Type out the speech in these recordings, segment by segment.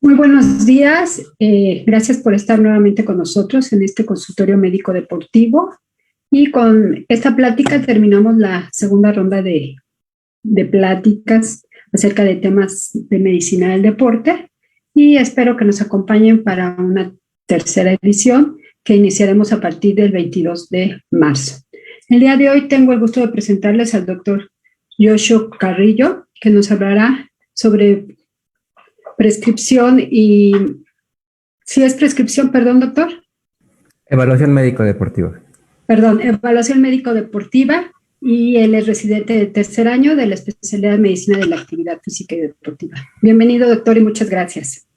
Muy buenos días. Gracias por estar nuevamente con nosotros en este consultorio médico deportivo. Y con esta plática terminamos la segunda ronda de pláticas acerca de temas de medicina del deporte. Y espero que nos acompañen para una tercera edición que iniciaremos a partir del 22 de marzo. El día de hoy tengo el gusto de presentarles al doctor Joshua Carrillo, que nos hablará sobre prescripción y... ¿Sí es prescripción, perdón, doctor? Evaluación médico-deportiva. Perdón, evaluación médico-deportiva, y él es residente de tercer año de la especialidad de medicina de la actividad física y deportiva. Bienvenido, doctor, y muchas gracias.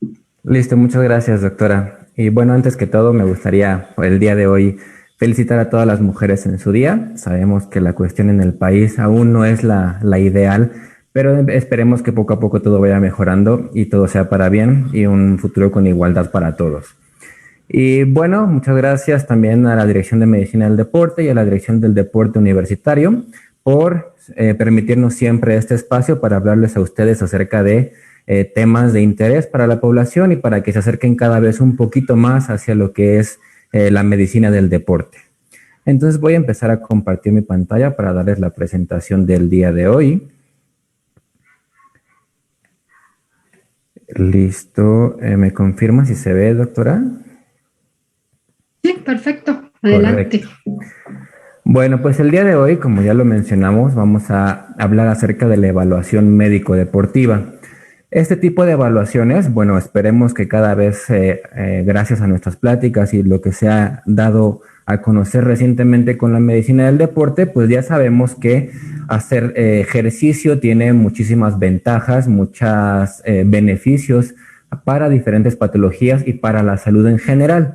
Listo, muchas gracias, doctora. Y bueno, antes que todo, me gustaría el día de hoy felicitar a todas las mujeres en su día. Sabemos que la cuestión en el país aún no es la ideal, pero esperemos que poco a poco todo vaya mejorando y todo sea para bien y un futuro con igualdad para todos. Y bueno, muchas gracias también a la Dirección de Medicina del Deporte y a la Dirección del Deporte Universitario por permitirnos siempre este espacio para hablarles a ustedes acerca de temas de interés para la población y para que se acerquen cada vez un poquito más hacia lo que es la medicina del deporte. Entonces voy a empezar a compartir mi pantalla para darles la presentación del día de hoy. Listo. ¿Me confirma si se ve, doctora? Sí, perfecto. Adelante. Correcto. Bueno, pues el día de hoy, como ya lo mencionamos, vamos a hablar acerca de la evaluación médico-deportiva. Este tipo de evaluaciones, bueno, esperemos que cada vez, gracias a nuestras pláticas y lo que se ha dado a conocer recientemente con la medicina del deporte, pues ya sabemos que hacer ejercicio tiene muchísimas ventajas, muchos beneficios para diferentes patologías y para la salud en general.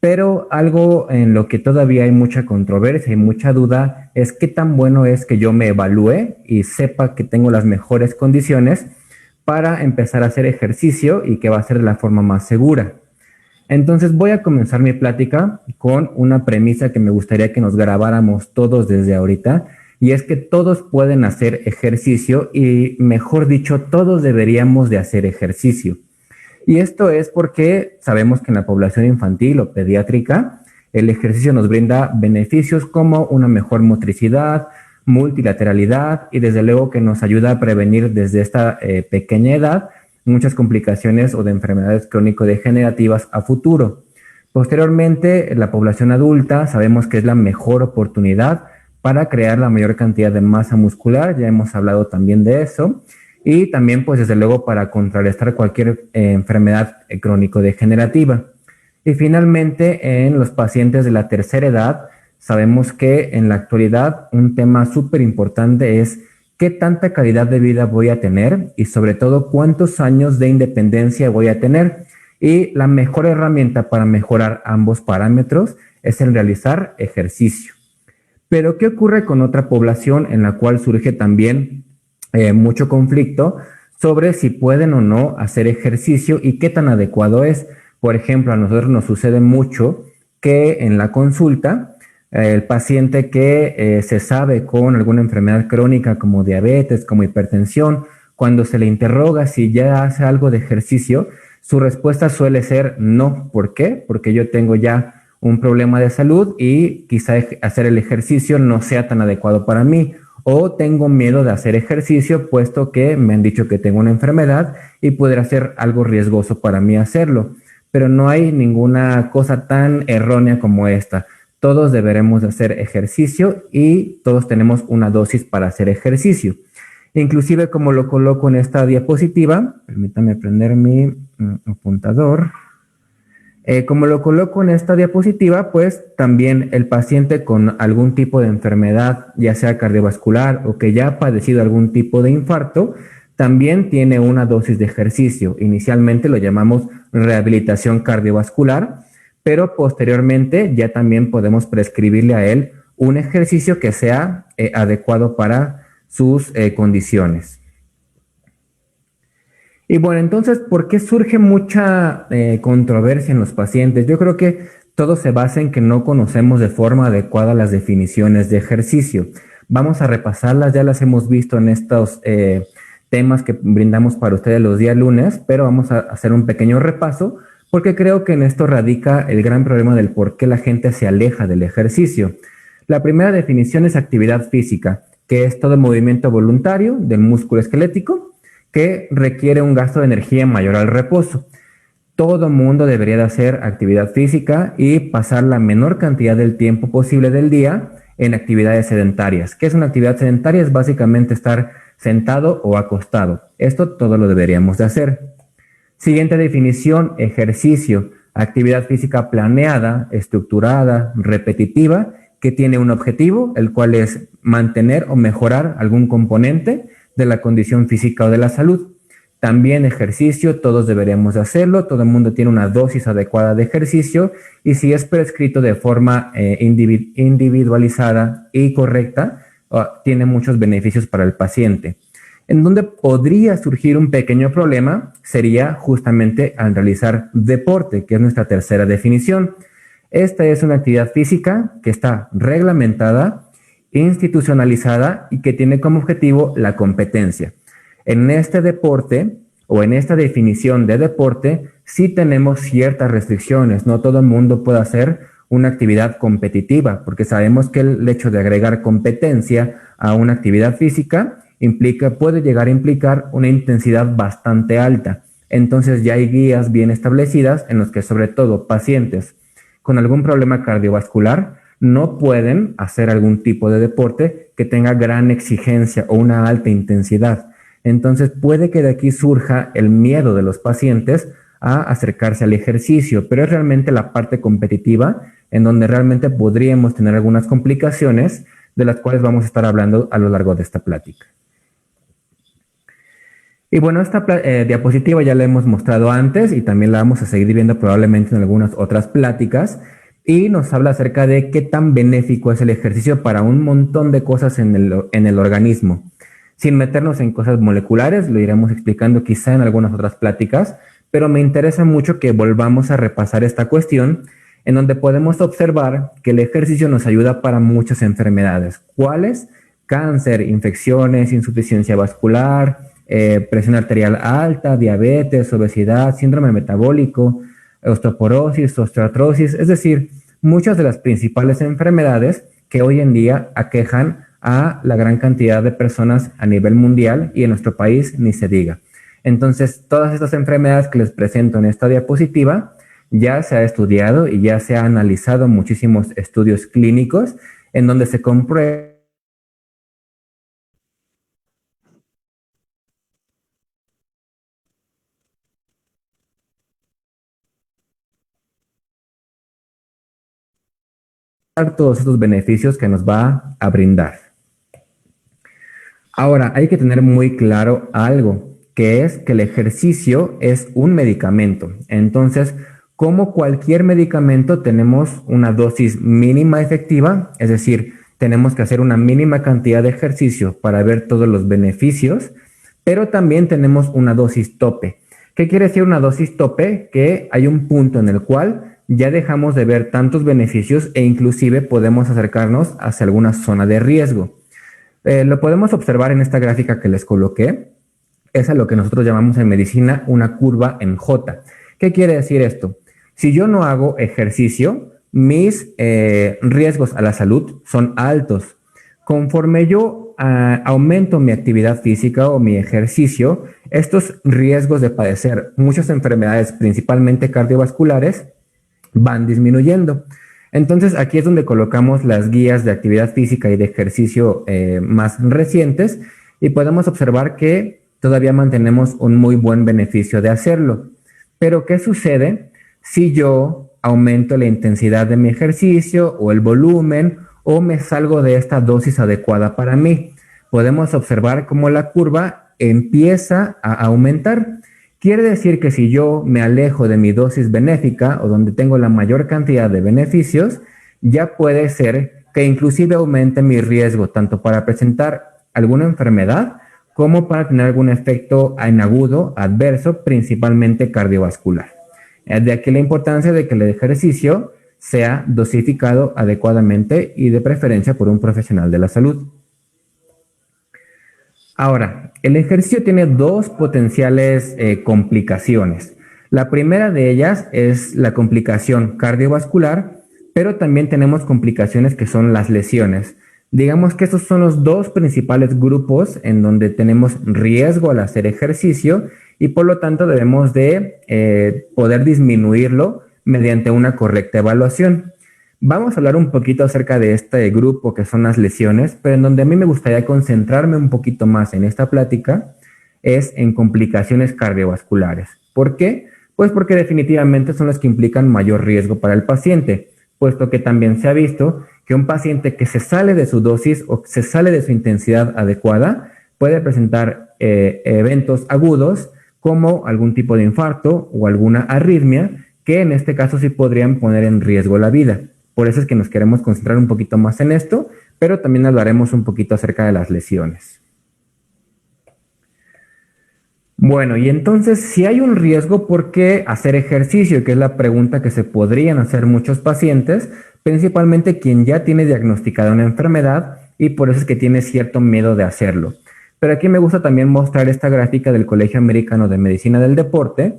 Pero algo en lo que todavía hay mucha controversia y mucha duda es qué tan bueno es que yo me evalúe y sepa que tengo las mejores condiciones para empezar a hacer ejercicio y que va a ser de la forma más segura. Entonces voy a comenzar mi plática con una premisa que me gustaría que nos grabáramos todos desde ahorita, y es que todos pueden hacer ejercicio y, mejor dicho, todos deberíamos de hacer ejercicio. Y esto es porque sabemos que en la población infantil o pediátrica el ejercicio nos brinda beneficios como una mejor motricidad, multilateralidad y desde luego que nos ayuda a prevenir desde esta pequeña edad muchas complicaciones o de enfermedades crónico-degenerativas a futuro. Posteriormente, la población adulta sabemos que es la mejor oportunidad para crear la mayor cantidad de masa muscular, ya hemos hablado también de eso, y también pues desde luego para contrarrestar cualquier enfermedad crónico-degenerativa. Y finalmente, en los pacientes de la tercera edad, sabemos que en la actualidad un tema súper importante es qué tanta calidad de vida voy a tener y sobre todo cuántos años de independencia voy a tener. Y la mejor herramienta para mejorar ambos parámetros es el realizar ejercicio. Pero ¿qué ocurre con otra población en la cual surge también mucho conflicto sobre si pueden o no hacer ejercicio y qué tan adecuado es? Por ejemplo, a nosotros nos sucede mucho que en la consulta el paciente que se sabe con alguna enfermedad crónica como diabetes, como hipertensión, cuando se le interroga si ya hace algo de ejercicio, su respuesta suele ser no. ¿Por qué? Porque yo tengo ya un problema de salud y quizá hacer el ejercicio no sea tan adecuado para mí. O tengo miedo de hacer ejercicio puesto que me han dicho que tengo una enfermedad y podrá ser algo riesgoso para mí hacerlo. Pero no hay ninguna cosa tan errónea como esta. Todos deberemos de hacer ejercicio y todos tenemos una dosis para hacer ejercicio. Inclusive, como lo coloco en esta diapositiva, permítame prender mi apuntador. Como lo coloco en esta diapositiva, pues también el paciente con algún tipo de enfermedad, ya sea cardiovascular o que ya ha padecido algún tipo de infarto, también tiene una dosis de ejercicio. Inicialmente lo llamamos rehabilitación cardiovascular, pero posteriormente ya también podemos prescribirle a él un ejercicio que sea adecuado para sus condiciones. Y bueno, entonces, ¿por qué surge mucha controversia en los pacientes? Yo creo que todo se basa en que no conocemos de forma adecuada las definiciones de ejercicio. Vamos a repasarlas, ya las hemos visto en estos temas que brindamos para ustedes los días lunes, pero vamos a hacer un pequeño repaso porque creo que en esto radica el gran problema del por qué la gente se aleja del ejercicio. La primera definición es actividad física, que es todo movimiento voluntario del músculo esquelético que requiere un gasto de energía mayor al reposo. Todo mundo debería de hacer actividad física y pasar la menor cantidad del tiempo posible del día en actividades sedentarias. ¿Qué es una actividad sedentaria? Es básicamente estar sentado o acostado. Esto todo lo deberíamos de hacer. Siguiente definición, ejercicio, actividad física planeada, estructurada, repetitiva, que tiene un objetivo, el cual es mantener o mejorar algún componente de la condición física o de la salud. También ejercicio, todos deberíamos de hacerlo, todo el mundo tiene una dosis adecuada de ejercicio y si es prescrito de forma individualizada y correcta, tiene muchos beneficios para el paciente. En donde podría surgir un pequeño problema sería justamente al realizar deporte, que es nuestra tercera definición. Esta es una actividad física que está reglamentada, institucionalizada y que tiene como objetivo la competencia. En este deporte o en esta definición de deporte sí tenemos ciertas restricciones. No todo el mundo puede hacer una actividad competitiva porque sabemos que el hecho de agregar competencia a una actividad física puede llegar a implicar una intensidad bastante alta. Entonces ya hay guías bien establecidas en los que sobre todo pacientes con algún problema cardiovascular no pueden hacer algún tipo de deporte que tenga gran exigencia o una alta intensidad. Entonces puede que de aquí surja el miedo de los pacientes a acercarse al ejercicio, pero es realmente la parte competitiva en donde realmente podríamos tener algunas complicaciones de las cuales vamos a estar hablando a lo largo de esta plática. Y bueno, esta diapositiva ya la hemos mostrado antes y también la vamos a seguir viendo probablemente en algunas otras pláticas y nos habla acerca de qué tan benéfico es el ejercicio para un montón de cosas en el organismo. Sin meternos en cosas moleculares, lo iremos explicando quizá en algunas otras pláticas, pero me interesa mucho que volvamos a repasar esta cuestión en donde podemos observar que el ejercicio nos ayuda para muchas enfermedades. ¿Cuáles? Cáncer, infecciones, insuficiencia vascular, presión arterial alta, diabetes, obesidad, síndrome metabólico, osteoporosis, osteoartrosis, es decir, muchas de las principales enfermedades que hoy en día aquejan a la gran cantidad de personas a nivel mundial y en nuestro país ni se diga. Entonces, todas estas enfermedades que les presento en esta diapositiva ya se ha estudiado y ya se ha analizado muchísimos estudios clínicos en donde se comprueba todos estos beneficios que nos va a brindar. Ahora, hay que tener muy claro algo, que es que el ejercicio es un medicamento. Entonces, como cualquier medicamento, tenemos una dosis mínima efectiva, es decir, tenemos que hacer una mínima cantidad de ejercicio para ver todos los beneficios, pero también tenemos una dosis tope. ¿Qué quiere decir una dosis tope? Que hay un punto en el cual ya dejamos de ver tantos beneficios e inclusive podemos acercarnos hacia alguna zona de riesgo. Lo podemos observar en esta gráfica que les coloqué. Es a lo que nosotros llamamos en medicina una curva en J. ¿Qué quiere decir esto? Si yo no hago ejercicio, mis riesgos a la salud son altos. Conforme yo aumento mi actividad física o mi ejercicio, estos riesgos de padecer muchas enfermedades, principalmente cardiovasculares, van disminuyendo. Entonces aquí es donde colocamos las guías de actividad física y de ejercicio más recientes y podemos observar que todavía mantenemos un muy buen beneficio de hacerlo. Pero ¿qué sucede si yo aumento la intensidad de mi ejercicio o el volumen o me salgo de esta dosis adecuada para mí. Podemos observar cómo la curva empieza a aumentar. Quiere decir que si yo me alejo de mi dosis benéfica o donde tengo la mayor cantidad de beneficios, ya puede ser que inclusive aumente mi riesgo tanto para presentar alguna enfermedad como para tener algún efecto en agudo adverso, principalmente cardiovascular. De aquí la importancia de que el ejercicio sea dosificado adecuadamente y de preferencia por un profesional de la salud. Ahora, el ejercicio tiene dos potenciales complicaciones. La primera de ellas es la complicación cardiovascular, pero también tenemos complicaciones que son las lesiones. Digamos que estos son los dos principales grupos en donde tenemos riesgo al hacer ejercicio y por lo tanto debemos de poder disminuirlo mediante una correcta evaluación. Vamos a hablar un poquito acerca de este grupo que son las lesiones, pero en donde a mí me gustaría concentrarme un poquito más en esta plática es en complicaciones cardiovasculares. ¿Por qué? Pues porque definitivamente son las que implican mayor riesgo para el paciente, puesto que también se ha visto que un paciente que se sale de su dosis o se sale de su intensidad adecuada puede presentar eventos agudos como algún tipo de infarto o alguna arritmia que en este caso sí podrían poner en riesgo la vida. Por eso es que nos queremos concentrar un poquito más en esto, pero también hablaremos un poquito acerca de las lesiones. Bueno, y entonces si hay un riesgo, ¿por qué hacer ejercicio? Que es la pregunta que se podrían hacer muchos pacientes, principalmente quien ya tiene diagnosticada una enfermedad y por eso es que tiene cierto miedo de hacerlo. Pero aquí me gusta también mostrar esta gráfica del Colegio Americano de Medicina del Deporte,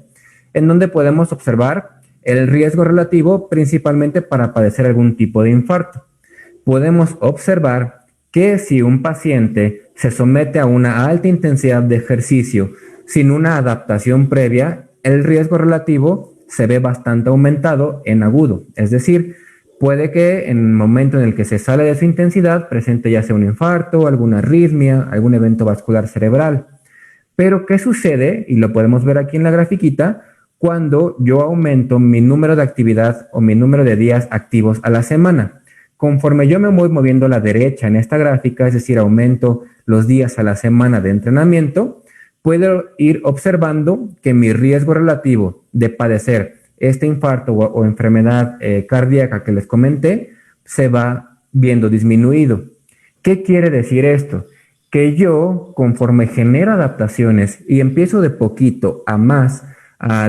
en donde podemos observar el riesgo relativo principalmente para padecer algún tipo de infarto. Podemos observar que si un paciente se somete a una alta intensidad de ejercicio sin una adaptación previa, el riesgo relativo se ve bastante aumentado en agudo. Es decir, puede que en el momento en el que se sale de su intensidad presente ya sea un infarto, alguna arritmia, algún evento vascular cerebral. Pero ¿qué sucede? Y lo podemos ver aquí en la grafiquita, cuando yo aumento mi número de actividad o mi número de días activos a la semana. Conforme yo me voy moviendo a la derecha en esta gráfica, es decir, aumento los días a la semana de entrenamiento, puedo ir observando que mi riesgo relativo de padecer este infarto o enfermedad cardíaca que les comenté se va viendo disminuido. ¿Qué quiere decir esto? Que yo, conforme genero adaptaciones y empiezo de poquito a más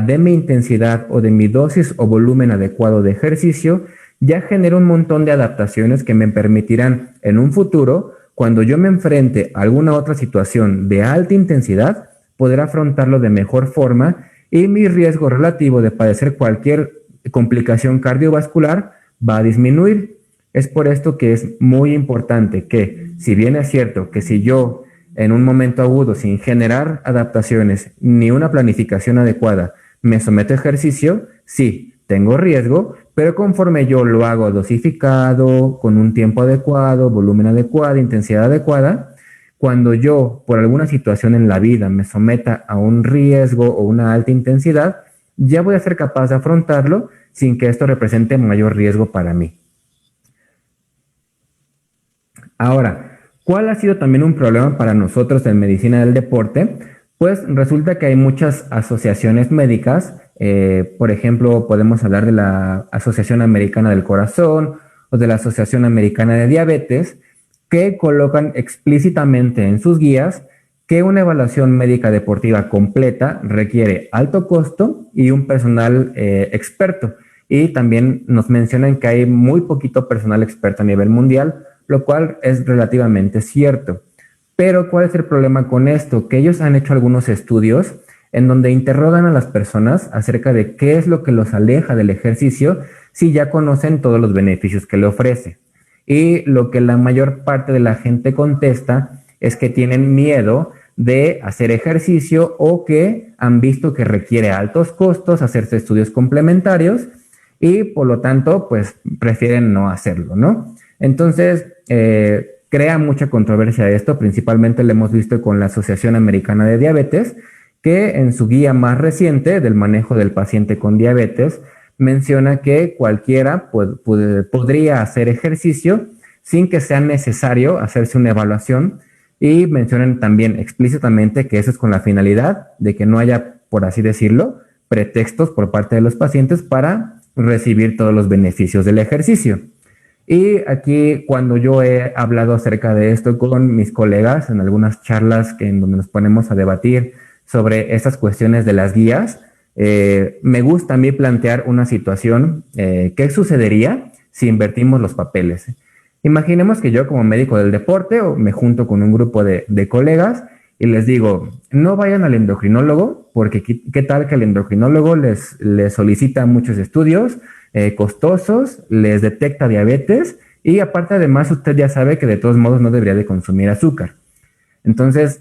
de mi intensidad o de mi dosis o volumen adecuado de ejercicio, ya genero un montón de adaptaciones que me permitirán en un futuro, cuando yo me enfrente a alguna otra situación de alta intensidad, poder afrontarlo de mejor forma y mi riesgo relativo de padecer cualquier complicación cardiovascular va a disminuir. Es por esto que es muy importante que, si bien es cierto que si yo en un momento agudo, sin generar adaptaciones ni una planificación adecuada, me someto a ejercicio, sí, tengo riesgo, pero conforme yo lo hago dosificado, con un tiempo adecuado, volumen adecuado, intensidad adecuada, cuando yo por alguna situación en la vida me someta a un riesgo o una alta intensidad, ya voy a ser capaz de afrontarlo sin que esto represente mayor riesgo para mí. Ahora, ¿cuál ha sido también un problema para nosotros en medicina del deporte? Pues resulta que hay muchas asociaciones médicas, por ejemplo, podemos hablar de la Asociación Americana del Corazón o de la Asociación Americana de Diabetes, que colocan explícitamente en sus guías que una evaluación médica deportiva completa requiere alto costo y un personal experto. Y también nos mencionan que hay muy poquito personal experto a nivel mundial, lo cual es relativamente cierto. Pero ¿cuál es el problema con esto? Que ellos han hecho algunos estudios en donde interrogan a las personas acerca de qué es lo que los aleja del ejercicio si ya conocen todos los beneficios que le ofrece. Y lo que la mayor parte de la gente contesta es que tienen miedo de hacer ejercicio o que han visto que requiere altos costos hacerse estudios complementarios y por lo tanto pues prefieren no hacerlo, ¿no? Entonces, crea mucha controversia esto, principalmente lo hemos visto con la Asociación Americana de Diabetes, que en su guía más reciente del manejo del paciente con diabetes menciona que cualquiera podría hacer ejercicio sin que sea necesario hacerse una evaluación, y mencionan también explícitamente que eso es con la finalidad de que no haya, por así decirlo, pretextos por parte de los pacientes para recibir todos los beneficios del ejercicio. Y aquí, cuando yo he hablado acerca de esto con mis colegas en algunas charlas en donde nos ponemos a debatir sobre estas cuestiones de las guías, me gusta a mí plantear una situación. ¿Qué sucedería si invertimos los papeles? Imaginemos que yo, como médico del deporte, me junto con un grupo de colegas y les digo, no vayan al endocrinólogo, porque qué tal que el endocrinólogo les solicita muchos estudios costosos, les detecta diabetes, y aparte, además, usted ya sabe que de todos modos no debería de consumir azúcar. Entonces,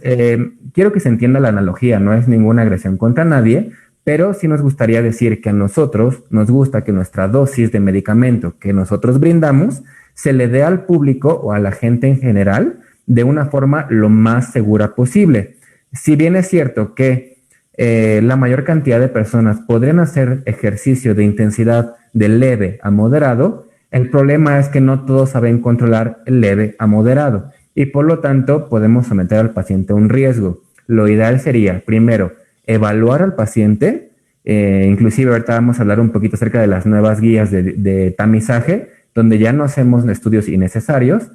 quiero que se entienda la analogía, no es ninguna agresión contra nadie, pero sí nos gustaría decir que a nosotros nos gusta que nuestra dosis de medicamento que nosotros brindamos se le dé al público o a la gente en general de una forma lo más segura posible. Si bien es cierto que la mayor cantidad de personas podrían hacer ejercicio de intensidad de leve a moderado, el problema es que no todos saben controlar el leve a moderado y por lo tanto podemos someter al paciente a un riesgo. Lo ideal sería, primero, evaluar al paciente, inclusive ahorita vamos a hablar un poquito acerca de las nuevas guías de tamizaje, donde ya no hacemos estudios innecesarios,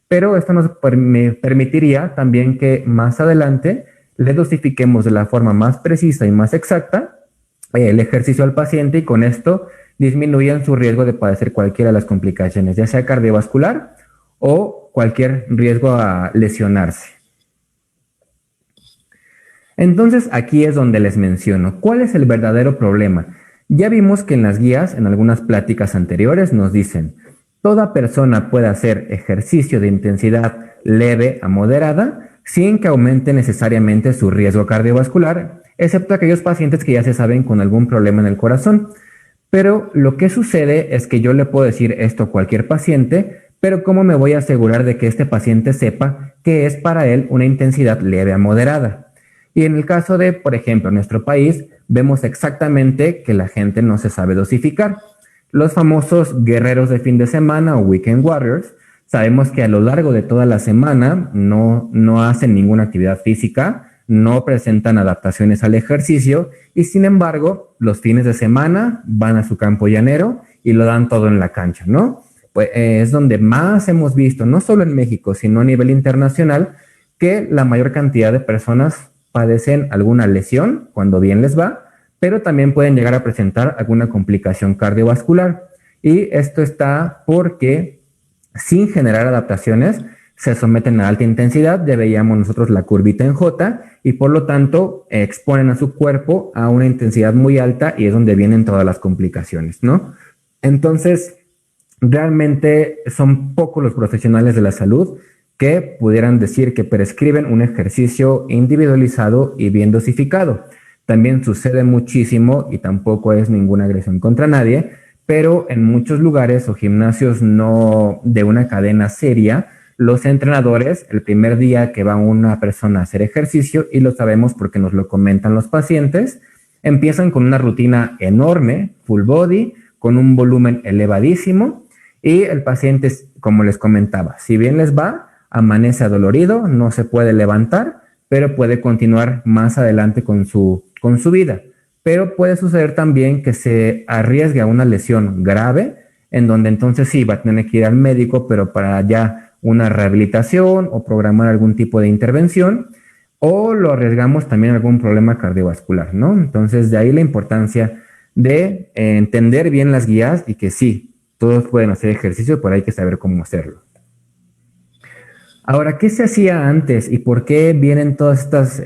pero esto nos permitiría también que más adelante le dosifiquemos de la forma más precisa y más exacta el ejercicio al paciente, y con esto disminuyan su riesgo de padecer cualquiera de las complicaciones, ya sea cardiovascular o cualquier riesgo a lesionarse. Entonces, aquí es donde les menciono, ¿cuál es el verdadero problema? Ya vimos que en las guías, en algunas pláticas anteriores, nos dicen, toda persona puede hacer ejercicio de intensidad leve a moderada sin que aumente necesariamente su riesgo cardiovascular, excepto aquellos pacientes que ya se saben con algún problema en el corazón. Pero lo que sucede es que yo le puedo decir esto a cualquier paciente, pero ¿cómo me voy a asegurar de que este paciente sepa que es para él una intensidad leve a moderada? Y en el caso de, por ejemplo, en nuestro país, vemos exactamente que la gente no se sabe dosificar. Los famosos guerreros de fin de semana o weekend warriors, sabemos que a lo largo de toda la semana no hacen ninguna actividad física, no presentan adaptaciones al ejercicio y sin embargo los fines de semana van a su campo llanero y lo dan todo en la cancha, ¿no? Pues es donde más hemos visto, no solo en México, sino a nivel internacional, que la mayor cantidad de personas padecen alguna lesión cuando bien les va, pero también pueden llegar a presentar alguna complicación cardiovascular. Y esto está porque sin generar adaptaciones se someten a alta intensidad, ya veíamos nosotros la curvita en J, y por lo tanto exponen a su cuerpo a una intensidad muy alta y es donde vienen todas las complicaciones, ¿no? Entonces, realmente son pocos los profesionales de la salud que pudieran decir que prescriben un ejercicio individualizado y bien dosificado. También sucede muchísimo, y tampoco es ninguna agresión contra nadie, pero en muchos lugares o gimnasios no de una cadena seria, los entrenadores, el primer día que va una persona a hacer ejercicio, y lo sabemos porque nos lo comentan los pacientes, empiezan con una rutina enorme, full body, con un volumen elevadísimo, y el paciente, como les comentaba, si bien les va, amanece adolorido, no se puede levantar, pero puede continuar más adelante con su vida. Pero puede suceder también que se arriesgue a una lesión grave, en donde entonces sí va a tener que ir al médico, pero para ya una rehabilitación o programar algún tipo de intervención, o lo arriesgamos también a algún problema cardiovascular, ¿no? Entonces, de ahí la importancia de entender bien las guías y que sí, todos pueden hacer ejercicio, pero hay que saber cómo hacerlo. Ahora, ¿qué se hacía antes y por qué vienen todas estas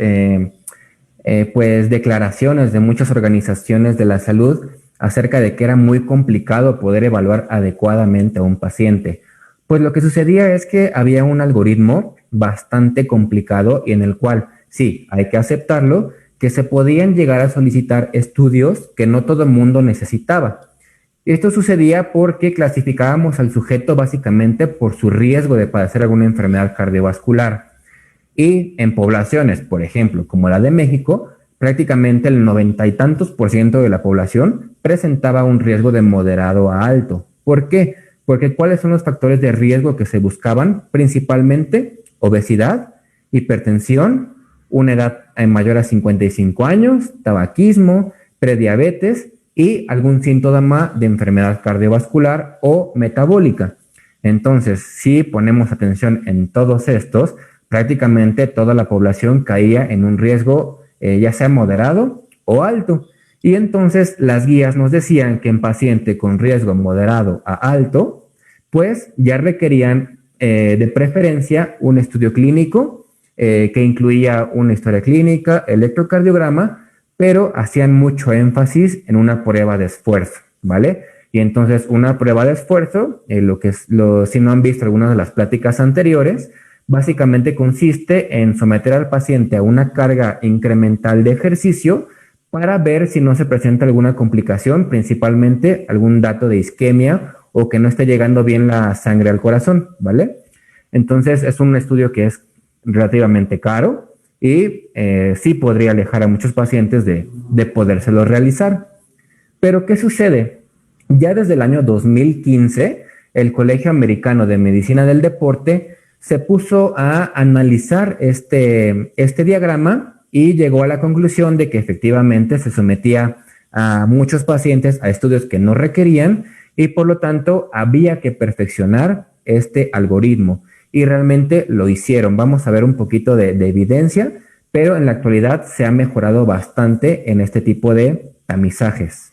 pues declaraciones de muchas organizaciones de la salud acerca de que era muy complicado poder evaluar adecuadamente a un paciente? Pues lo que sucedía es que había un algoritmo bastante complicado y en el cual, sí, hay que aceptarlo, que se podían llegar a solicitar estudios que no todo el mundo necesitaba. Esto sucedía porque clasificábamos al sujeto básicamente por su riesgo de padecer alguna enfermedad cardiovascular. Y en poblaciones, por ejemplo, como la de México, prácticamente el 90 y tantos % de la población presentaba un riesgo de moderado a alto. ¿Por qué? Porque ¿cuáles son los factores de riesgo que se buscaban? Principalmente obesidad, hipertensión, una edad mayor a 55 años, tabaquismo, prediabetes y algún síntoma de enfermedad cardiovascular o metabólica. Entonces, si ponemos atención en todos estos, prácticamente toda la población caía en un riesgo ya sea moderado o alto. Y entonces las guías nos decían que en paciente con riesgo moderado a alto, pues ya requerían de preferencia un estudio clínico que incluía una historia clínica, electrocardiograma, pero hacían mucho énfasis en una prueba de esfuerzo, ¿vale? Y entonces una prueba de esfuerzo, si no han visto algunas de las pláticas anteriores, básicamente consiste en someter al paciente a una carga incremental de ejercicio para ver si no se presenta alguna complicación, principalmente algún dato de isquemia o que no esté llegando bien la sangre al corazón, ¿vale? Entonces es un estudio que es relativamente caro y sí podría alejar a muchos pacientes de podérselo realizar. Pero ¿qué sucede? Ya desde el año 2015, el Colegio Americano de Medicina del Deporte se puso a analizar este diagrama y llegó a la conclusión de que efectivamente se sometía a muchos pacientes a estudios que no requerían y por lo tanto había que perfeccionar este algoritmo y realmente lo hicieron. Vamos a ver un poquito de evidencia, pero en la actualidad se ha mejorado bastante en este tipo de tamizajes.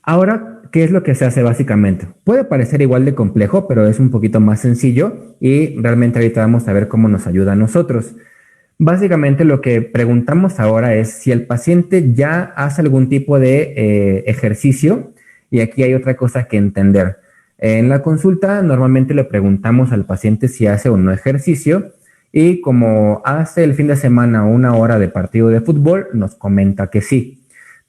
Ahora, ¿qué es lo que se hace básicamente? Puede parecer igual de complejo, pero es un poquito más sencillo y realmente ahorita vamos a ver cómo nos ayuda a nosotros. Básicamente lo que preguntamos ahora es si el paciente ya hace algún tipo de ejercicio y aquí hay otra cosa que entender. En la consulta normalmente le preguntamos al paciente si hace o no ejercicio y como hace el fin de semana 1 hora de partido de fútbol, nos comenta que sí.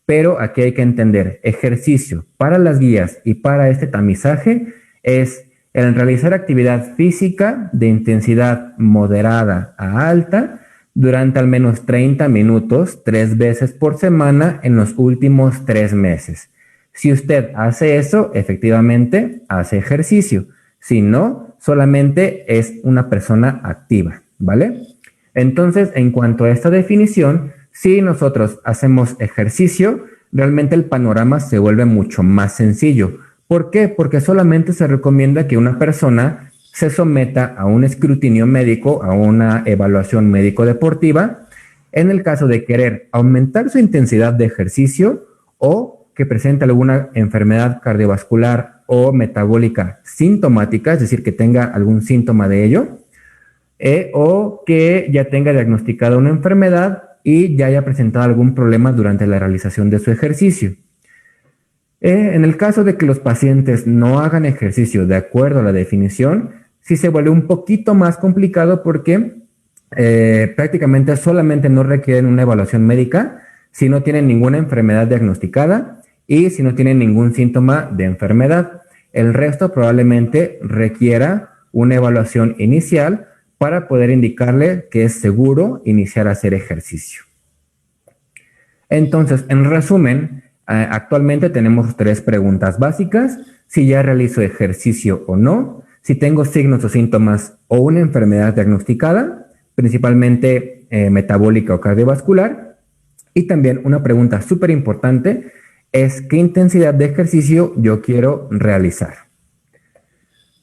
Pero aquí hay que entender, ejercicio para las guías y para este tamizaje es el realizar actividad física de intensidad moderada a alta durante al menos 30 minutos, 3 veces por semana en los últimos 3 meses. Si usted hace eso, efectivamente hace ejercicio. Si no, solamente es una persona activa, ¿vale? Entonces, en cuanto a esta definición, si nosotros hacemos ejercicio, realmente el panorama se vuelve mucho más sencillo. ¿Por qué? Porque solamente se recomienda que una persona se someta a un escrutinio médico, a una evaluación médico-deportiva, en el caso de querer aumentar su intensidad de ejercicio o que presente alguna enfermedad cardiovascular o metabólica sintomática, es decir, que tenga algún síntoma de ello, o que ya tenga diagnosticada una enfermedad y ya haya presentado algún problema durante la realización de su ejercicio. En el caso de que los pacientes no hagan ejercicio de acuerdo a la definición, sí se vuelve un poquito más complicado porque prácticamente solamente no requieren una evaluación médica si no tienen ninguna enfermedad diagnosticada y si no tienen ningún síntoma de enfermedad. El resto probablemente requiera una evaluación inicial para poder indicarle que es seguro iniciar a hacer ejercicio. Entonces, en resumen, actualmente tenemos 3 preguntas básicas: si ya realizo ejercicio o no, si tengo signos o síntomas o una enfermedad diagnosticada, principalmente metabólica o cardiovascular, y también una pregunta súper importante es qué intensidad de ejercicio yo quiero realizar.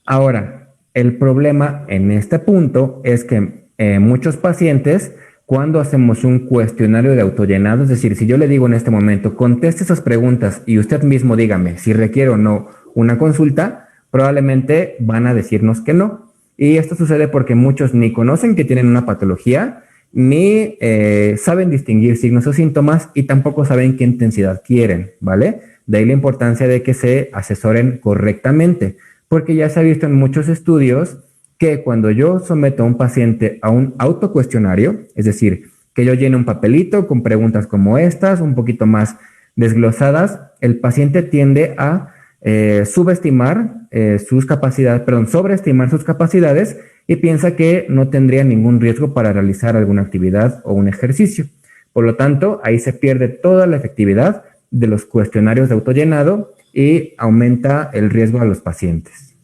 Ahora, el problema en este punto es que muchos pacientes, cuando hacemos un cuestionario de autollenado, es decir, si yo le digo en este momento, conteste esas preguntas y usted mismo dígame si requiere o no una consulta, probablemente van a decirnos que no. Y esto sucede porque muchos ni conocen que tienen una patología, ni saben distinguir signos o síntomas y tampoco saben qué intensidad quieren, ¿vale? De ahí la importancia de que se asesoren correctamente, porque ya se ha visto en muchos estudios que cuando yo someto a un paciente a un autocuestionario, es decir, que yo llene un papelito con preguntas como estas, un poquito más desglosadas, el paciente tiende a sobreestimar sus capacidades y piensa que no tendría ningún riesgo para realizar alguna actividad o un ejercicio. Por lo tanto, ahí se pierde toda la efectividad de los cuestionarios de autollenado y aumenta el riesgo a los pacientes.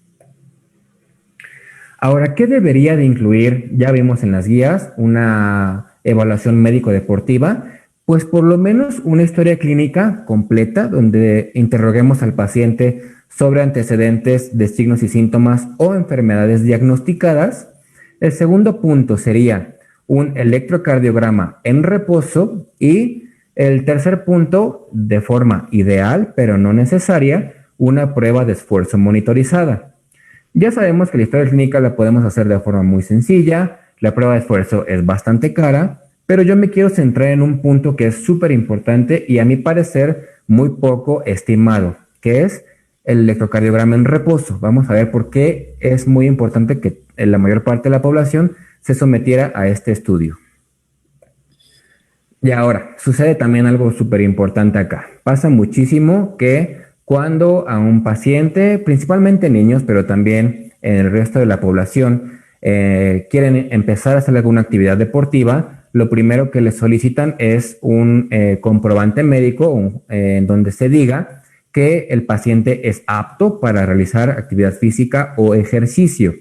Ahora, ¿qué debería de incluir? Ya vimos en las guías una evaluación médico-deportiva, pues por lo menos una historia clínica completa donde interroguemos al paciente sobre antecedentes de signos y síntomas o enfermedades diagnosticadas. El segundo punto sería un electrocardiograma en reposo y el tercer punto, de forma ideal pero no necesaria, una prueba de esfuerzo monitorizada. Ya sabemos que la historia clínica la podemos hacer de forma muy sencilla, la prueba de esfuerzo es bastante cara, pero yo me quiero centrar en un punto que es súper importante y a mi parecer muy poco estimado, que es el electrocardiograma en reposo. Vamos a ver por qué es muy importante que la mayor parte de la población se sometiera a este estudio. Y ahora, sucede también algo súper importante acá. Pasa muchísimo que cuando a un paciente, principalmente niños, pero también en el resto de la población, quieren empezar a hacer alguna actividad deportiva, lo primero que les solicitan es un comprobante médico en donde se diga que el paciente es apto para realizar actividad física o ejercicio.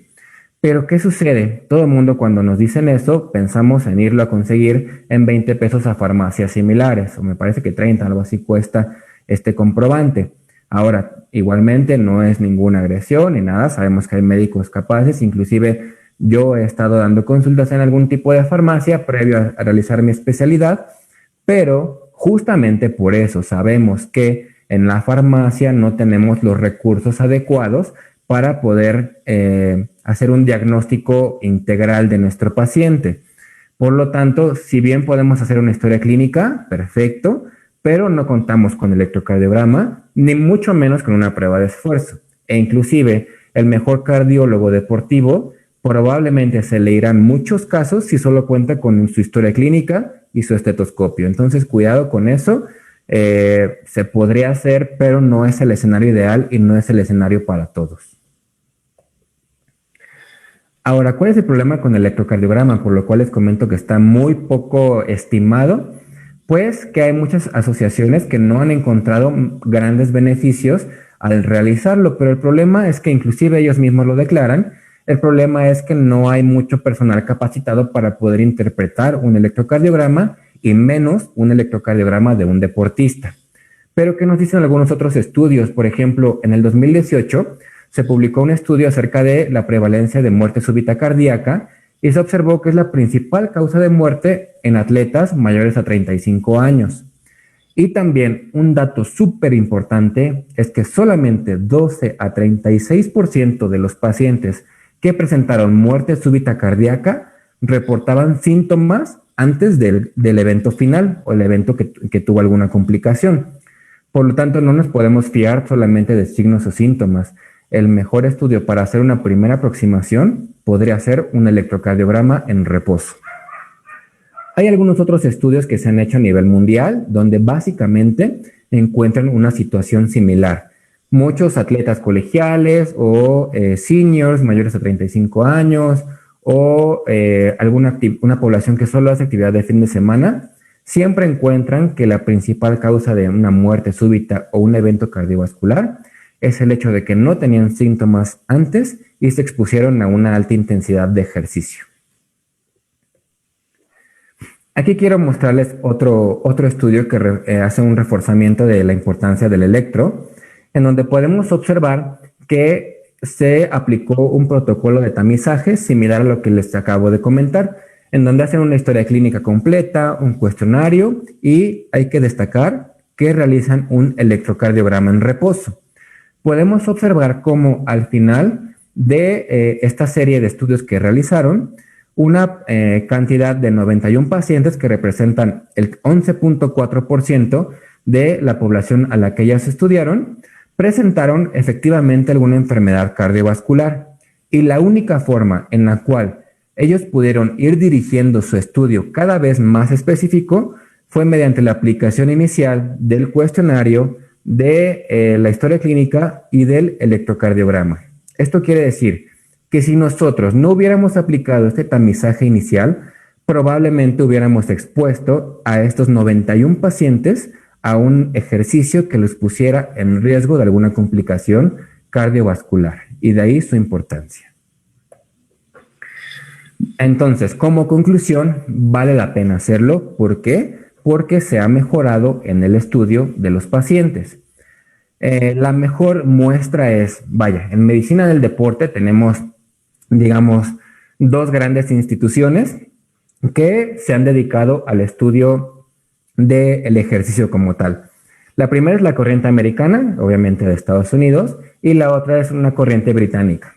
Pero ¿qué sucede? Todo el mundo cuando nos dicen eso, pensamos en irlo a conseguir en 20 pesos a farmacias similares, o me parece que 30, algo así cuesta este comprobante. Ahora, igualmente no es ninguna agresión ni nada, sabemos que hay médicos capaces, inclusive yo he estado dando consultas en algún tipo de farmacia previo a realizar mi especialidad, pero justamente por eso sabemos que en la farmacia no tenemos los recursos adecuados para poder hacer un diagnóstico integral de nuestro paciente. Por lo tanto, si bien podemos hacer una historia clínica, perfecto, pero no contamos con electrocardiograma, ni mucho menos con una prueba de esfuerzo. E inclusive, el mejor cardiólogo deportivo probablemente se le irán muchos casos si solo cuenta con su historia clínica y su estetoscopio. Entonces, cuidado con eso. Se podría hacer, pero no es el escenario ideal y no es el escenario para todos. Ahora, ¿cuál es el problema con el electrocardiograma? Por lo cual les comento que está muy poco estimado, pues que hay muchas asociaciones que no han encontrado grandes beneficios al realizarlo, pero el problema es que inclusive ellos mismos lo declaran. El problema es que no hay mucho personal capacitado para poder interpretar un electrocardiograma y menos un electrocardiograma de un deportista. Pero ¿qué nos dicen algunos otros estudios? Por ejemplo, en el 2018 se publicó un estudio acerca de la prevalencia de muerte súbita cardíaca y se observó que es la principal causa de muerte en atletas mayores a 35 años. Y también un dato súper importante es que solamente 12 a 36% de los pacientes que presentaron muerte súbita cardíaca reportaban síntomas antes del evento final o el evento que tuvo alguna complicación. Por lo tanto, no nos podemos fiar solamente de signos o síntomas. El mejor estudio para hacer una primera aproximación podría ser un electrocardiograma en reposo. Hay algunos otros estudios que se han hecho a nivel mundial donde básicamente encuentran una situación similar. Muchos atletas colegiales o seniors mayores a 35 años o una población que solo hace actividad de fin de semana, siempre encuentran que la principal causa de una muerte súbita o un evento cardiovascular es el hecho de que no tenían síntomas antes y se expusieron a una alta intensidad de ejercicio. Aquí quiero mostrarles otro estudio que hace un reforzamiento de la importancia del electro, en donde podemos observar que se aplicó un protocolo de tamizaje similar a lo que les acabo de comentar, en donde hacen una historia clínica completa, un cuestionario y hay que destacar que realizan un electrocardiograma en reposo. Podemos observar cómo al final de esta serie de estudios que realizaron, una cantidad de 91 pacientes que representan el 11.4% de la población a la que ellas estudiaron, presentaron efectivamente alguna enfermedad cardiovascular. Y la única forma en la cual ellos pudieron ir dirigiendo su estudio cada vez más específico fue mediante la aplicación inicial del cuestionario, de la historia clínica y del electrocardiograma. Esto quiere decir que si nosotros no hubiéramos aplicado este tamizaje inicial, probablemente hubiéramos expuesto a estos 91 pacientes a un ejercicio que los pusiera en riesgo de alguna complicación cardiovascular, y de ahí su importancia. Entonces, como conclusión, vale la pena hacerlo. ¿Por qué? Porque se ha mejorado en el estudio de los pacientes. La mejor muestra es, vaya, en medicina del deporte tenemos, digamos, dos grandes instituciones que se han dedicado al estudio del ejercicio como tal. La primera es la corriente americana, obviamente de Estados Unidos, y la otra es una corriente británica.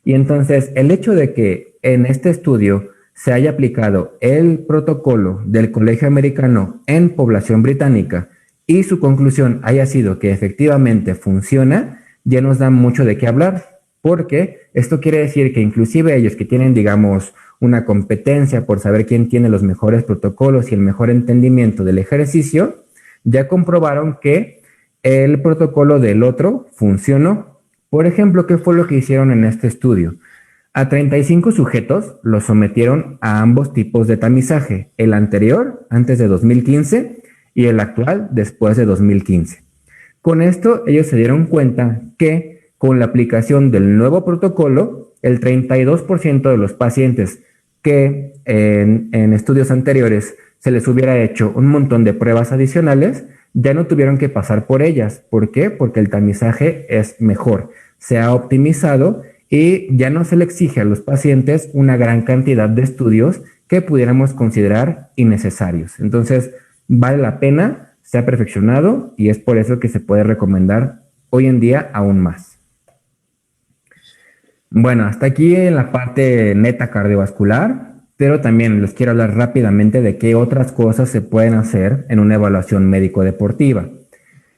Y entonces el hecho de que en este estudio se haya aplicado el protocolo del Colegio Americano en población británica y su conclusión haya sido que efectivamente funciona, ya nos da mucho de qué hablar, porque esto quiere decir que inclusive ellos que tienen, digamos, una competencia por saber quién tiene los mejores protocolos y el mejor entendimiento del ejercicio, ya comprobaron que el protocolo del otro funcionó. Por ejemplo, ¿qué fue lo que hicieron en este estudio? A 35 sujetos los sometieron a ambos tipos de tamizaje, el anterior, antes de 2015, y el actual, después de 2015. Con esto, ellos se dieron cuenta que con la aplicación del nuevo protocolo, el 32% de los pacientes que en estudios anteriores se les hubiera hecho un montón de pruebas adicionales, ya no tuvieron que pasar por ellas. ¿Por qué? Porque el tamizaje es mejor, se ha optimizado y ya no se le exige a los pacientes una gran cantidad de estudios que pudiéramos considerar innecesarios. Entonces, vale la pena, se ha perfeccionado y es por eso que se puede recomendar hoy en día aún más. Bueno, hasta aquí en la parte neta cardiovascular, pero también les quiero hablar rápidamente de qué otras cosas se pueden hacer en una evaluación médico-deportiva.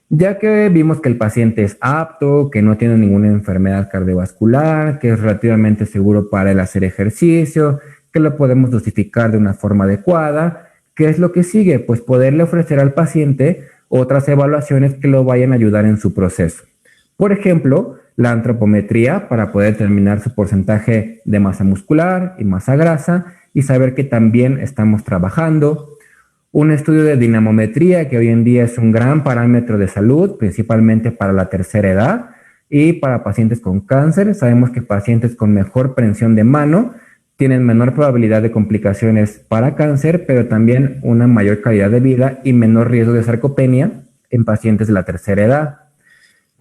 Ya que vimos que el paciente es apto, que no tiene ninguna enfermedad cardiovascular, que es relativamente seguro para él hacer ejercicio, que lo podemos dosificar de una forma adecuada, ¿qué es lo que sigue? Pues poderle ofrecer al paciente otras evaluaciones que lo vayan a ayudar en su proceso. Por ejemplo, la antropometría para poder determinar su porcentaje de masa muscular y masa grasa y saber que también estamos trabajando. Un estudio de dinamometría, que hoy en día es un gran parámetro de salud, principalmente para la tercera edad y para pacientes con cáncer. Sabemos que pacientes con mejor prensión de mano tienen menor probabilidad de complicaciones para cáncer, pero también una mayor calidad de vida y menor riesgo de sarcopenia en pacientes de la tercera edad.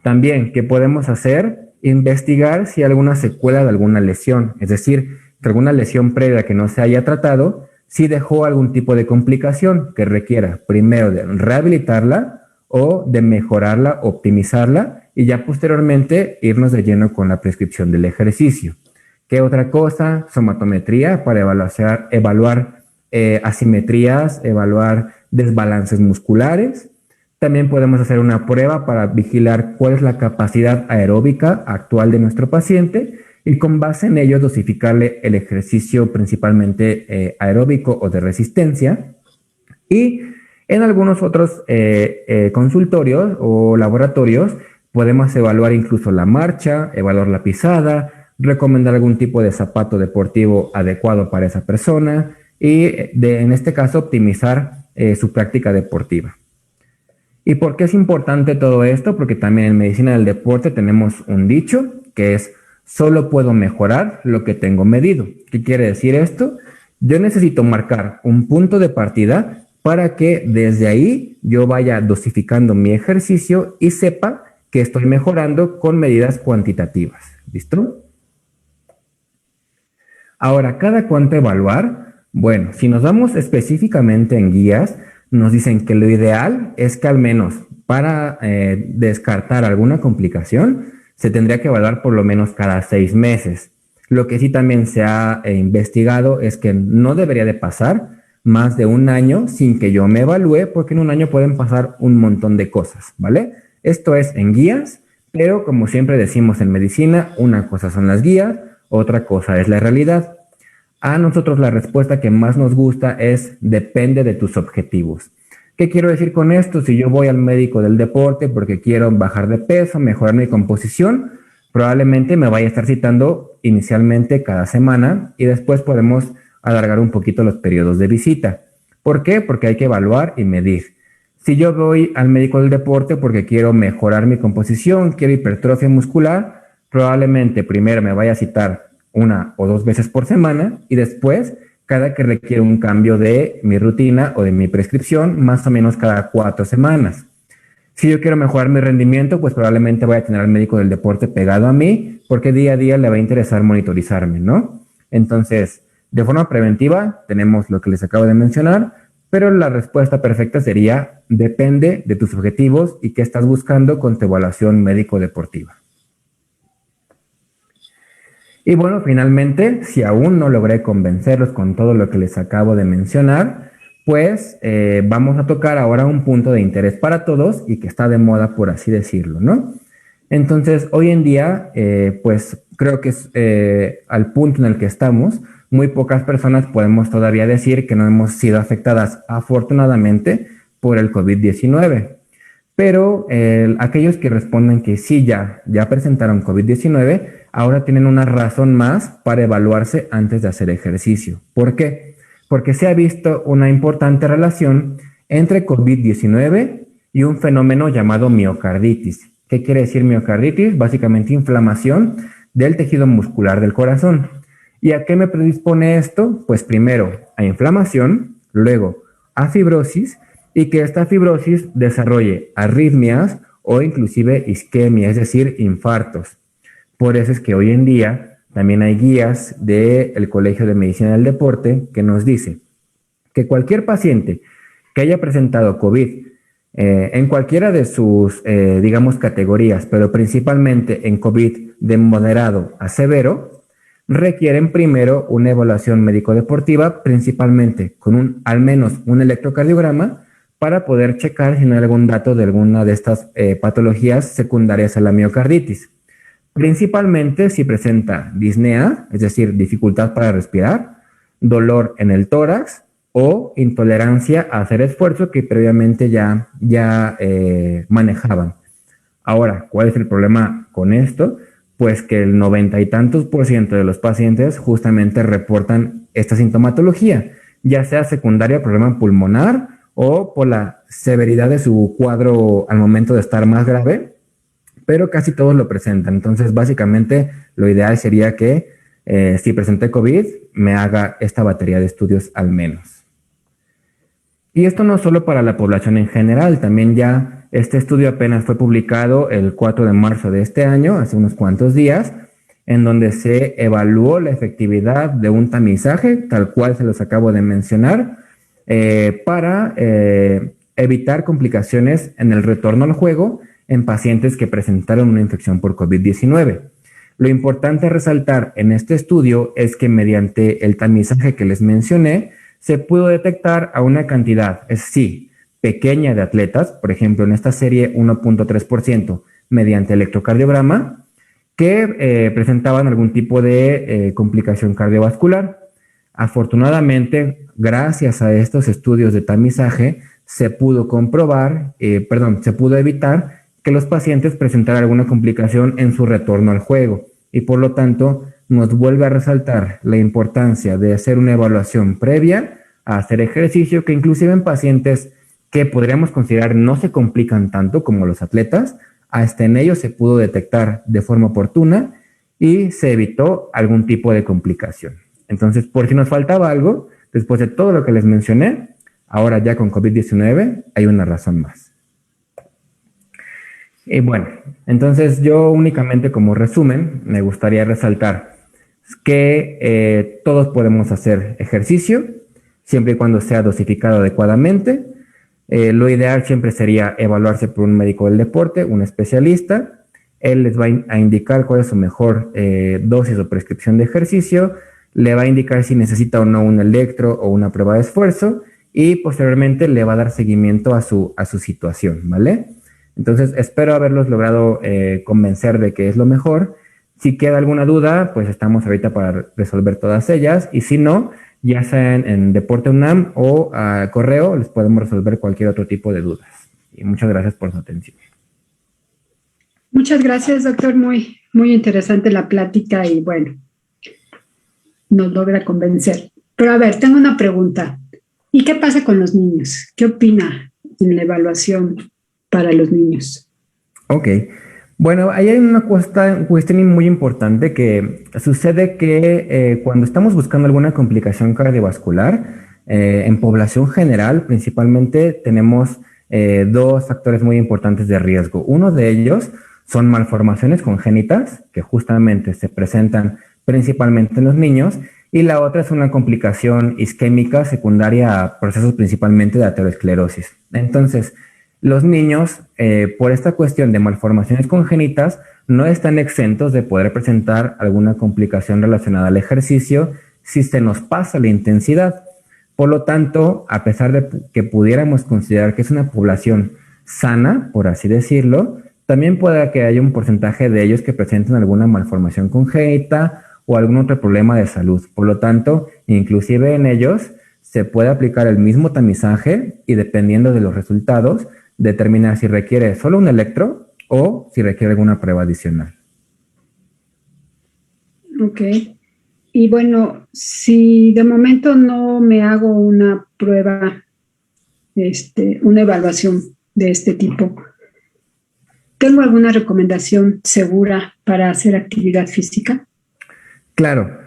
También, ¿qué podemos hacer? Investigar si hay alguna secuela de alguna lesión, es decir, que alguna lesión previa que no se haya tratado, si dejó algún tipo de complicación que requiera primero de rehabilitarla o de mejorarla, optimizarla y ya posteriormente irnos de lleno con la prescripción del ejercicio. ¿Qué otra cosa? Somatometría para evaluar asimetrías, evaluar desbalances musculares. También podemos hacer una prueba para vigilar cuál es la capacidad aeróbica actual de nuestro paciente y con base en ello dosificarle el ejercicio principalmente aeróbico o de resistencia. Y en algunos otros consultorios o laboratorios podemos evaluar incluso la marcha, evaluar la pisada, recomendar algún tipo de zapato deportivo adecuado para esa persona y en este caso optimizar su práctica deportiva. ¿Y por qué es importante todo esto? Porque también en medicina del deporte tenemos un dicho que es: solo puedo mejorar lo que tengo medido. ¿Qué quiere decir esto? Yo necesito marcar un punto de partida para que desde ahí yo vaya dosificando mi ejercicio y sepa que estoy mejorando con medidas cuantitativas. ¿Listo? Ahora, ¿cada cuánto evaluar? Bueno, si nos vamos específicamente en guías, nos dicen que lo ideal es que al menos para descartar alguna complicación, se tendría que evaluar por lo menos cada 6 meses. Lo que sí también se ha investigado es que no debería de pasar más de un año sin que yo me evalúe, porque en un año pueden pasar un montón de cosas, ¿vale? Esto es en guías, pero como siempre decimos en medicina, una cosa son las guías, otra cosa es la realidad. A nosotros la respuesta que más nos gusta es: depende de tus objetivos. ¿Qué quiero decir con esto? Si yo voy al médico del deporte porque quiero bajar de peso, mejorar mi composición, probablemente me vaya a estar citando inicialmente cada semana y después podemos alargar un poquito los periodos de visita. ¿Por qué? Porque hay que evaluar y medir. Si yo voy al médico del deporte porque quiero mejorar mi composición, quiero hipertrofia muscular, probablemente primero me vaya a citar 1 o 2 veces por semana y después cada que requiere un cambio de mi rutina o de mi prescripción, más o menos cada 4 semanas. Si yo quiero mejorar mi rendimiento, pues probablemente voy a tener al médico del deporte pegado a mí porque día a día le va a interesar monitorizarme, ¿no? Entonces, de forma preventiva, tenemos lo que les acabo de mencionar, pero la respuesta perfecta sería, depende de tus objetivos y qué estás buscando con tu evaluación médico-deportiva. Y bueno, finalmente, si aún no logré convencerlos con todo lo que les acabo de mencionar, pues vamos a tocar ahora un punto de interés para todos y que está de moda, por así decirlo, ¿no? Entonces, hoy en día, pues creo que es al punto en el que estamos, muy pocas personas podemos todavía decir que no hemos sido afectadas afortunadamente por el COVID-19. Pero aquellos que responden que sí, ya presentaron COVID-19, ahora tienen una razón más para evaluarse antes de hacer ejercicio. ¿Por qué? Porque se ha visto una importante relación entre COVID-19 y un fenómeno llamado miocarditis. ¿Qué quiere decir miocarditis? Básicamente inflamación del tejido muscular del corazón. ¿Y a qué me predispone esto? Pues primero a inflamación, luego a fibrosis, y que esta fibrosis desarrolle arritmias o inclusive isquemia, es decir, infartos. Por eso es que hoy en día también hay guías del Colegio de Medicina del Deporte que nos dice que cualquier paciente que haya presentado COVID en cualquiera de sus, digamos, categorías, pero principalmente en COVID de moderado a severo, requieren primero una evaluación médico-deportiva, principalmente con al menos un electrocardiograma, para poder checar si no hay algún dato de alguna de estas patologías secundarias a la miocarditis. Principalmente si presenta disnea, es decir, dificultad para respirar, dolor en el tórax o intolerancia a hacer esfuerzo que previamente ya manejaban. Ahora, ¿cuál es el problema con esto? Pues que el 90 y tantos % de los pacientes justamente reportan esta sintomatología, ya sea secundaria a problema pulmonar o por la severidad de su cuadro al momento de estar más grave, pero casi todos lo presentan. Entonces, básicamente, lo ideal sería que si presenté COVID, me haga esta batería de estudios al menos. Y esto no solo para la población en general, también ya este estudio apenas fue publicado el 4 de marzo de este año, hace unos cuantos días, en donde se evaluó la efectividad de un tamizaje, tal cual se los acabo de mencionar, para evitar complicaciones en el retorno al juego en pacientes que presentaron una infección por COVID-19. Lo importante a resaltar en este estudio es que mediante el tamizaje que les mencioné, se pudo detectar a una cantidad, es decir, pequeña de atletas, por ejemplo, en esta serie 1.3%, mediante electrocardiograma, que presentaban algún tipo de complicación cardiovascular. Afortunadamente, gracias a estos estudios de tamizaje, se pudo se pudo evitar que los pacientes presentaran alguna complicación en su retorno al juego y por lo tanto nos vuelve a resaltar la importancia de hacer una evaluación previa a hacer ejercicio, que inclusive en pacientes que podríamos considerar no se complican tanto como los atletas, hasta en ellos se pudo detectar de forma oportuna y se evitó algún tipo de complicación. Entonces, por si nos faltaba algo, después de todo lo que les mencioné, ahora ya con COVID-19 hay una razón más. Y bueno, entonces yo únicamente como resumen me gustaría resaltar que todos podemos hacer ejercicio siempre y cuando sea dosificado adecuadamente. Lo ideal siempre sería evaluarse por un médico del deporte, un especialista. Él les va a indicar cuál es su mejor dosis o prescripción de ejercicio, le va a indicar si necesita o no un electro o una prueba de esfuerzo y posteriormente le va a dar seguimiento a su situación, ¿vale? Entonces, espero haberlos logrado convencer de que es lo mejor. Si queda alguna duda, pues estamos ahorita para resolver todas ellas. Y si no, ya sea en Deporte UNAM o a correo, les podemos resolver cualquier otro tipo de dudas. Y muchas gracias por su atención. Muchas gracias, doctor. Muy, muy interesante la plática y bueno, nos logra convencer. Pero a ver, tengo una pregunta. ¿Y qué pasa con los niños? ¿Qué opina en la evaluación para los niños. Ok. Bueno, ahí hay una cuestión muy importante que sucede que cuando estamos buscando alguna complicación cardiovascular, en población general principalmente tenemos dos factores muy importantes de riesgo. Uno de ellos son malformaciones congénitas, que justamente se presentan principalmente en los niños, y la otra es una complicación isquémica secundaria a procesos principalmente de aterosclerosis. Entonces, los niños, por esta cuestión de malformaciones congénitas, no están exentos de poder presentar alguna complicación relacionada al ejercicio si se nos pasa la intensidad. Por lo tanto, a pesar de que pudiéramos considerar que es una población sana, por así decirlo, también puede que haya un porcentaje de ellos que presenten alguna malformación congénita o algún otro problema de salud. Por lo tanto, inclusive en ellos se puede aplicar el mismo tamizaje y dependiendo de los resultados, determinar si requiere solo un electro o si requiere alguna prueba adicional. Ok. Y bueno, si de momento no me hago una prueba, una evaluación de este tipo, ¿tengo alguna recomendación segura para hacer actividad física? Claro.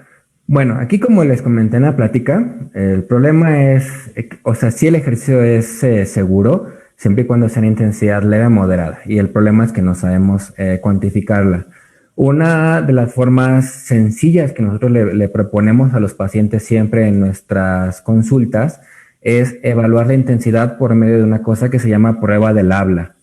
Bueno, aquí como les comenté en la plática, el problema es, o sea, si el ejercicio es seguro, siempre y cuando sea en intensidad leve o moderada, y el problema es que no sabemos cuantificarla. Una de las formas sencillas que nosotros le proponemos a los pacientes siempre en nuestras consultas es evaluar la intensidad por medio de una cosa que se llama prueba del habla.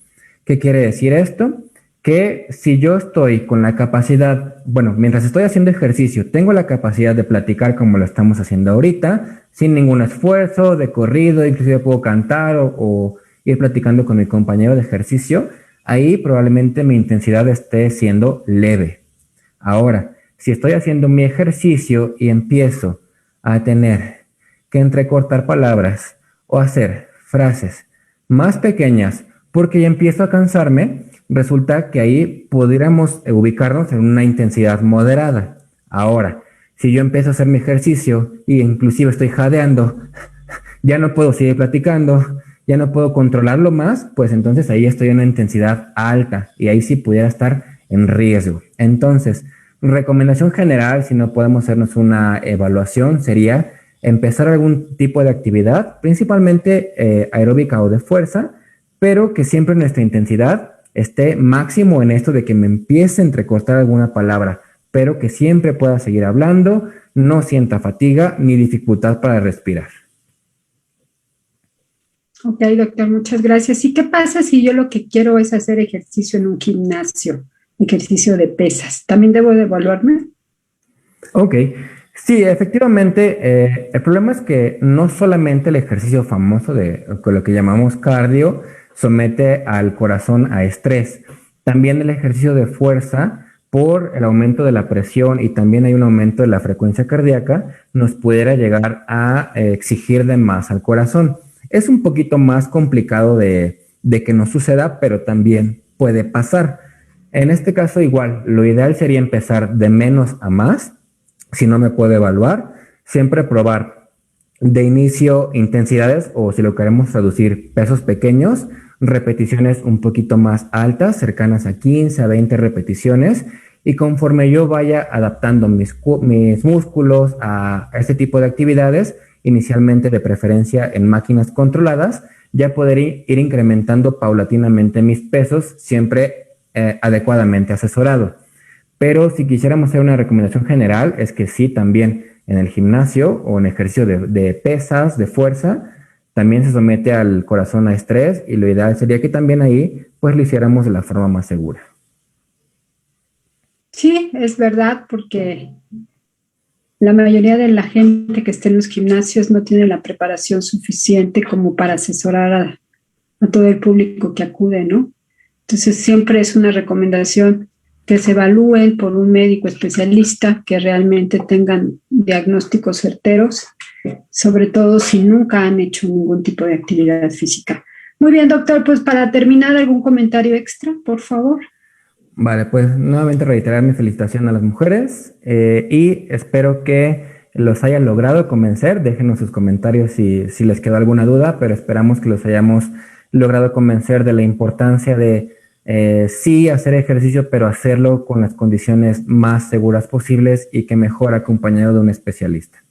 ¿Qué quiere decir esto? Que si yo estoy con la capacidad, bueno, mientras estoy haciendo ejercicio, tengo la capacidad de platicar como lo estamos haciendo ahorita, sin ningún esfuerzo, de corrido, inclusive puedo cantar o ir platicando con mi compañero de ejercicio, ahí probablemente mi intensidad esté siendo leve. Ahora, si estoy haciendo mi ejercicio y empiezo a tener que entrecortar palabras o hacer frases más pequeñas porque ya empiezo a cansarme, resulta que ahí pudiéramos ubicarnos en una intensidad moderada. Ahora, si yo empiezo a hacer mi ejercicio y inclusive estoy jadeando, ya no puedo seguir platicando, ya no puedo controlarlo más, pues entonces ahí estoy en una intensidad alta y ahí sí pudiera estar en riesgo. Entonces, recomendación general, si no podemos hacernos una evaluación, sería empezar algún tipo de actividad, principalmente aeróbica o de fuerza, pero que siempre nuestra intensidad esté máximo en esto de que me empiece a entrecortar alguna palabra, pero que siempre pueda seguir hablando, no sienta fatiga ni dificultad para respirar. Ok, doctor, muchas gracias. ¿Y qué pasa si yo lo que quiero es hacer ejercicio en un gimnasio, ejercicio de pesas? ¿También debo de evaluarme? Ok, sí, efectivamente, el problema es que no solamente el ejercicio famoso de con lo que llamamos cardio somete al corazón a estrés, también el ejercicio de fuerza por el aumento de la presión y también hay un aumento de la frecuencia cardíaca, nos pudiera llegar a exigir de más al corazón. Es un poquito más complicado de que no suceda, pero también puede pasar. En este caso igual, lo ideal sería empezar de menos a más. Si no me puedo evaluar, siempre probar de inicio intensidades o si lo queremos traducir pesos pequeños, repeticiones un poquito más altas, cercanas a 15 a 20 repeticiones y conforme yo vaya adaptando mis músculos a este tipo de actividades, inicialmente de preferencia en máquinas controladas, ya poder ir incrementando paulatinamente mis pesos, siempre adecuadamente asesorado. Pero si quisiéramos hacer una recomendación general, es que sí, también en el gimnasio o en ejercicio de pesas, de fuerza, también se somete al corazón a estrés y lo ideal sería que también ahí pues lo hiciéramos de la forma más segura. Sí, es verdad, porque la mayoría de la gente que está en los gimnasios no tiene la preparación suficiente como para asesorar a todo el público que acude, ¿no? Entonces siempre es una recomendación que se evalúen por un médico especialista, que realmente tengan diagnósticos certeros, sobre todo si nunca han hecho ningún tipo de actividad física. Muy bien, doctor, pues para terminar, ¿algún comentario extra, por favor? Vale, pues nuevamente reiterar mi felicitación a las mujeres y espero que los hayan logrado convencer. Déjenos sus comentarios si les quedó alguna duda, pero esperamos que los hayamos logrado convencer de la importancia de sí hacer ejercicio, pero hacerlo con las condiciones más seguras posibles y que mejor acompañado de un especialista.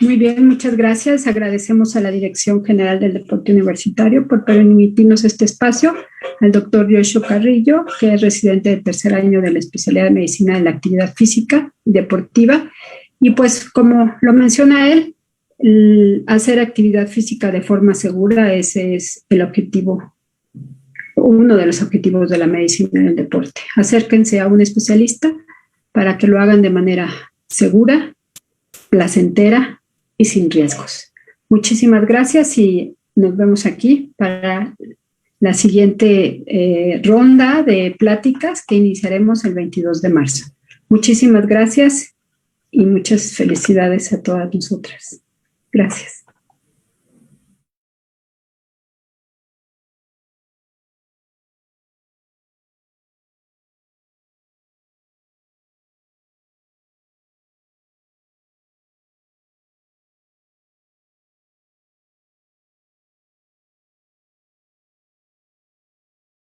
Muy bien, muchas gracias. Agradecemos a la Dirección General del Deporte Universitario por permitirnos este espacio, al doctor Joshua Carrillo, que es residente de tercer año de la especialidad de Medicina de la Actividad Física y Deportiva. Y pues, como lo menciona él, hacer actividad física de forma segura, ese es el objetivo, uno de los objetivos de la medicina del deporte. Acérquense a un especialista para que lo hagan de manera segura, placentera y sin riesgos. Muchísimas gracias y nos vemos aquí para la siguiente ronda de pláticas que iniciaremos el 22 de marzo. Muchísimas gracias y muchas felicidades a todas nosotras. Gracias.